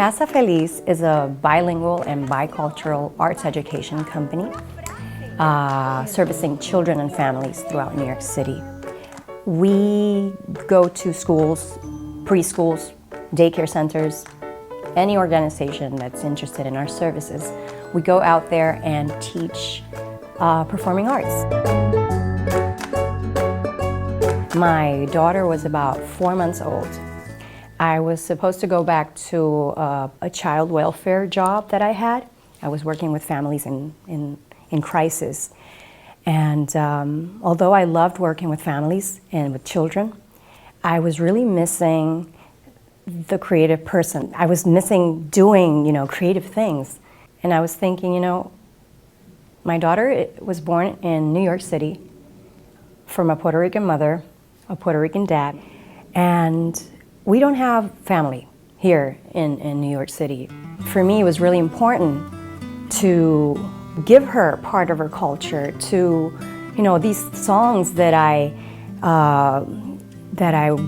Casa Feliz is a bilingual and bicultural arts education company servicing children and families throughout New York City. We go to schools, preschools, daycare centers, any organization that's interested in our services. We go out there and teach performing arts. My daughter was about 4 months old. I was supposed to go back to a child welfare job that I had. I was working with families in crisis. And although I loved working with families and with children, I was really missing the creative person. I was missing doing, creative things. And I was thinking, my daughter was born in New York City from a Puerto Rican mother, a Puerto Rican dad, and we don't have family here in New York City. For me, it was really important to give her part of her culture, to, these songs that I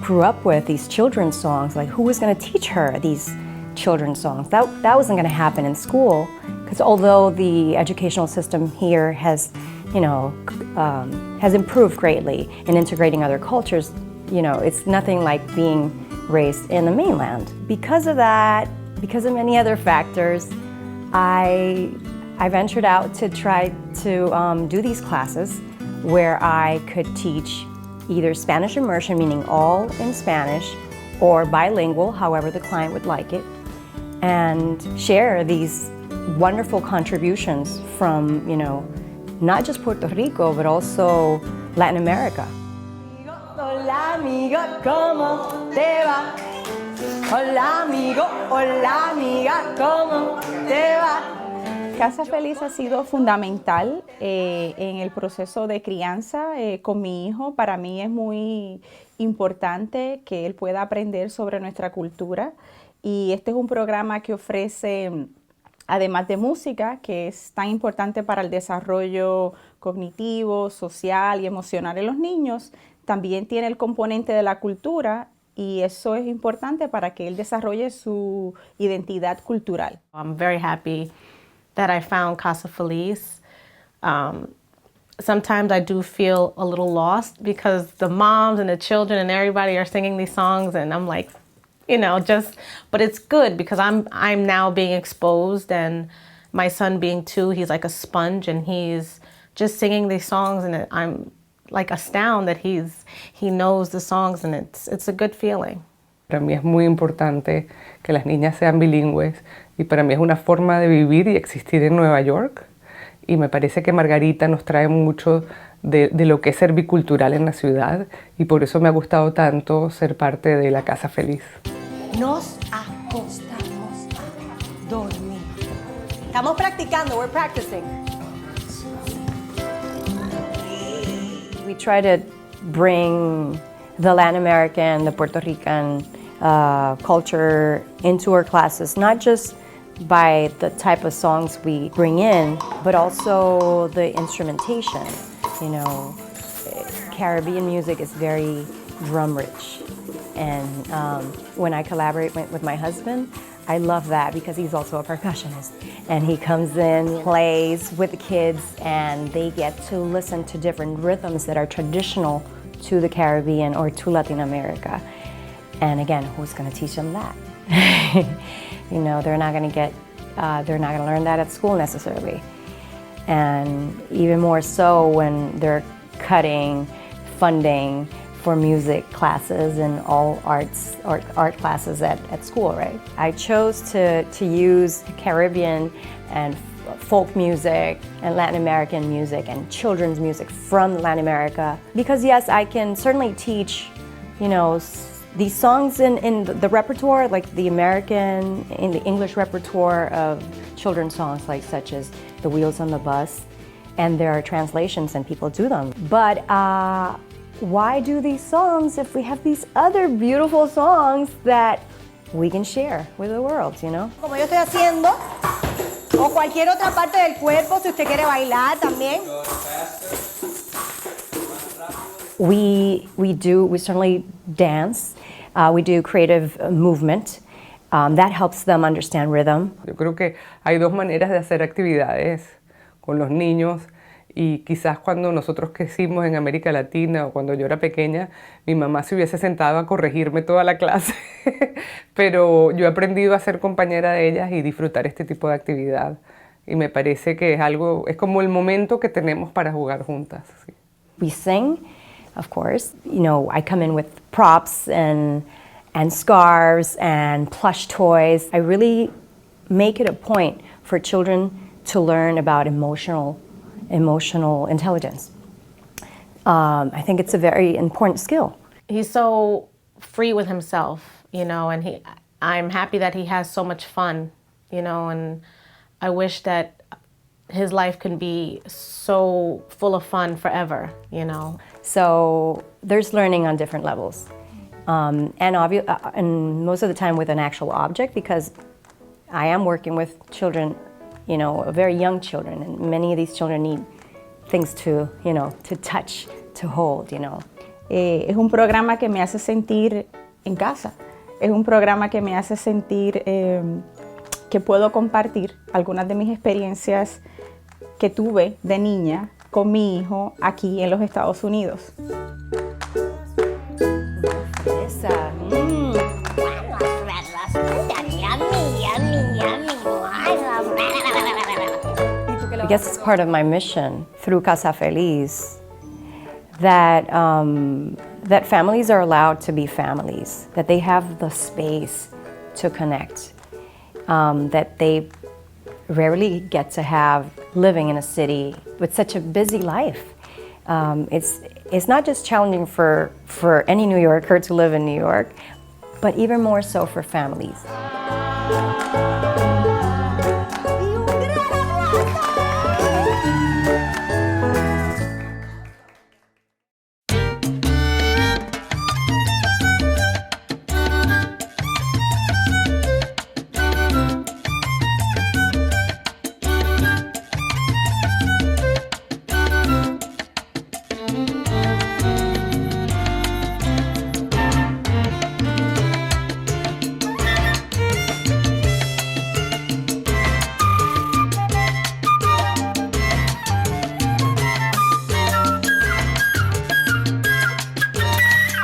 grew up with, these children's songs, like who was going to teach her these children's songs? That wasn't going to happen in school, because although the educational system here has improved greatly in integrating other cultures, it's nothing like being raised in the mainland. Because of that, because of many other factors, I ventured out to try to do these classes where I could teach either Spanish immersion, meaning all in Spanish, or bilingual, however the client would like it, and share these wonderful contributions from, not just Puerto Rico, but also Latin America. Hola amigo, ¿cómo te va? Hola amigo, hola amiga, ¿cómo te va? Casa Feliz ha sido fundamental en el proceso de crianza con mi hijo. Para mí es muy importante que él pueda aprender sobre nuestra cultura, y este es un programa que ofrece, además de música, que es tan importante para el desarrollo cognitivo, social y emocional en los niños, también tiene el componente de la cultura, y eso es importante para que él desarrolle su identidad cultural. I'm very happy that I found Casa Feliz. Sometimes I do feel a little lost because the moms and the children and everybody are singing these songs, and I'm like, but it's good because I'm now being exposed, and my son being 2, he's like a sponge, and he's just singing these songs, and I'm like astounded that he knows the songs, and it's a good feeling. Para mí es muy importante que las niñas sean bilingües, y para mí es una forma de vivir y existir en Nueva York, y me parece que Margarita nos trae mucho de lo que es ser bicultural en la ciudad, y por eso me ha gustado tanto ser parte de la Casa Feliz. Nos acostamos a dormir. Estamos practicando, we're practicing. We try to bring the Latin American, the Puerto Rican culture into our classes, not just by the type of songs we bring in, but also the instrumentation. Caribbean music is very drum rich. And when I collaborate with my husband, I love that because he's also a percussionist. And he comes in, plays with the kids, and they get to listen to different rhythms that are traditional to the Caribbean or to Latin America. And again, who's going to teach them that? They're not going to learn that at school necessarily. And even more so when they're cutting funding for music classes and all art classes at school, right? I chose to use Caribbean and folk music and Latin American music and children's music from Latin America, because yes, I can certainly teach, these songs in the repertoire, like the American, in the English repertoire of children's songs, like such as The Wheels on the Bus, and there are translations and people do them. But why do these songs if we have these other beautiful songs that we can share with the world, Como yo estoy haciendo, o cualquier otra parte del cuerpo, si usted quiere bailar también. We certainly dance. We do creative movement. That helps them understand rhythm. Yo creo que hay dos maneras de hacer actividades con los niños y quizás cuando nosotros crecimos en América Latina o cuando yo era pequeña, mi mamá se hubiese sentado a corregirme toda la clase, pero yo he aprendido a ser compañera de ellas y disfrutar este tipo de actividad. Y me parece que es como el momento que tenemos para jugar juntas. Sí. We sing, of course. You know, I come in with props and scarves and plush toys. I really make it a point for children to learn about emotional intelligence. I think it's a very important skill. He's so free with himself, you know, and I'm happy that he has so much fun, you know, and I wish that his life can be so full of fun forever, you know. So there's learning on different levels. And most of the time with an actual object, because I am working with children, you know, very young children, and many of these children need things to, you know, to touch, to hold, you know. Es un programa que me hace sentir en casa. Es un programa que me hace sentir que puedo compartir algunas de mis experiencias que tuve de niña con mi hijo aquí en los Estados Unidos. I guess it's part of my mission through Casa Feliz that that families are allowed to be families, that they have the space to connect, that they rarely get to have living in a city with such a busy life. It's not just challenging for any New Yorker to live in New York, but even more so for families.